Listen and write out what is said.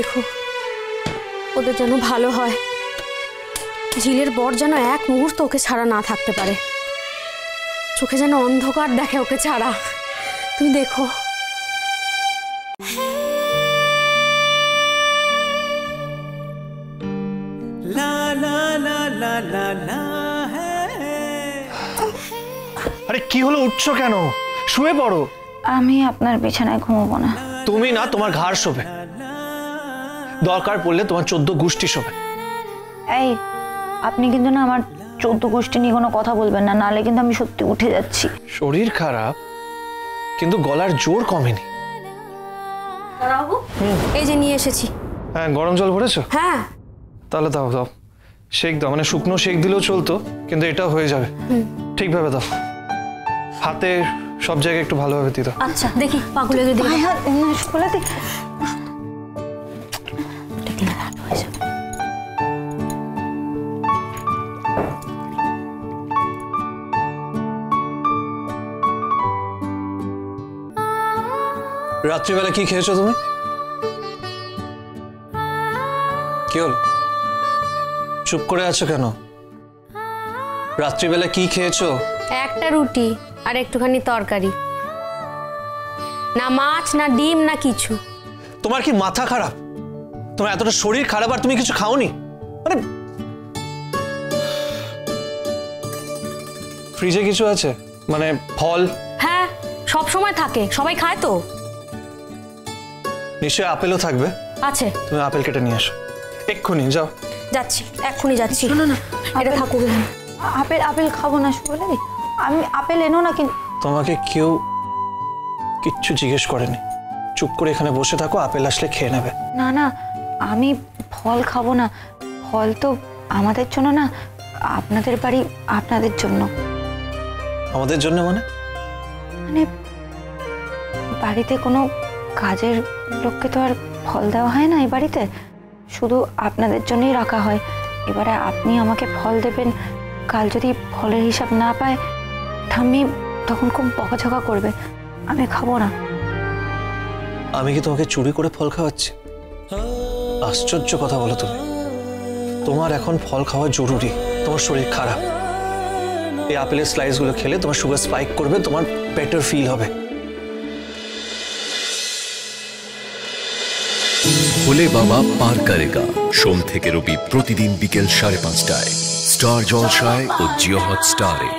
রেখো, ওদের যেন ভালো হয়। ঝিলের বর যেন এক মুহূর্ত ওকে ছাড়া না থাকতে পারে, চোখে যেন অন্ধকার দেখে ওকে ছাড়া। তুমি দেখো। আরে কি হলো, উঠছো কেন? শুয়ে পড়ো। আমি আপনার বিছানায় ঘুমাবো না। তুমি না, তোমার ঘাড় শোবে, দরকার পড়লে তোমার 14 গোষ্ঠী শোবে। এই, আপনি কিন্তু না আমার 14 গোষ্ঠী নিয়ে কোনো কথা বলবেন না, নাহলে কিন্তু আমি সত্যি উঠে যাচ্ছি। শরীর খারাপ কিন্তু গলার জোর কমেনি। এই যে নিয়ে এসেছি। হ্যাঁ, গরম জল ভরেছো? হ্যাঁ। তাহলে দাও দাও, শেক দাও, মানে শুকনো শেক দিলেও চলতো, কিন্তু এটাও হয়ে যাবে। ঠিকভাবে দাও, হাতে সব জায়গায় একটু ভালোভাবে দিয়ে দাও। আচ্ছা দেখি পাগুলো দিই। রাত্রিবেলা কি খেয়েছো তুমি? কি হলো, চুপ করে আছো কেন? রাত্রিবেলা কি খেয়েছো? একটা রুটি আর একটুখানি তরকারি, না মাছ না ডিম না কিছু। তোমার কি মাথা খারাপ? তোমার এতটা শরীর খারাপ আর তুমি কিছু খাওনি? মানে ফ্রিজে কিছু আছে, মানে ফল? হ্যাঁ, সব সময় থাকে, সবাই খায় তো। নিশ্চয়ই আপেলও থাকবে। আছে। তুমি আপেল কেটে নিয়ে আসো, এক্ষুনি যাও। যাচ্ছি, এক্ষুনি যাচ্ছি। শোনো না, এটা থাকুক। আপেল খাবো না বলে আমি আপেল এনো না। কিন্তু তোমাকে কেউ কিচ্ছু জিজ্ঞেস করেনি, চুপ করে এখানে বসে থাকো, আপেল আসলে খেয়ে নেবে। না না, আমি ফল খাবো না। ফল তো আমাদের জন্য না, আপনাদের বাড়ি আপনাদের জন্য। আমাদের জন্য মানে? মানে বাড়িতে কোনো কাজের লোককে তো আর ফল দেওয়া হয় না এই বাড়িতে, শুধু আপনাদের জন্যই রাখা হয়। এবারে আপনি আমাকে ফল দেবেন, কাল যদি ফলের হিসাব না পায় ঠাম্মি তখন খুব বকাঝকা করবে, আমি খাবো না। আমি কি তোমাকে চুরি করে ফল খাওয়াচ্ছি? আশ্চর্য কথা বলো তুমি। তোমার এখন ফল খাওয়া জরুরি, তোমার শরীর খারাপ। এই আপেলের স্লাইসগুলো খেলে তোমার সুগার স্পাইক করবে, তোমার বেটার ফিল হবে। ভোলে বাবা পার করেগা, সোম থেকে রবি প্রতিদিন বিকেল 5:30টায় স্টার জলসায় ও জিও হটস্টারে।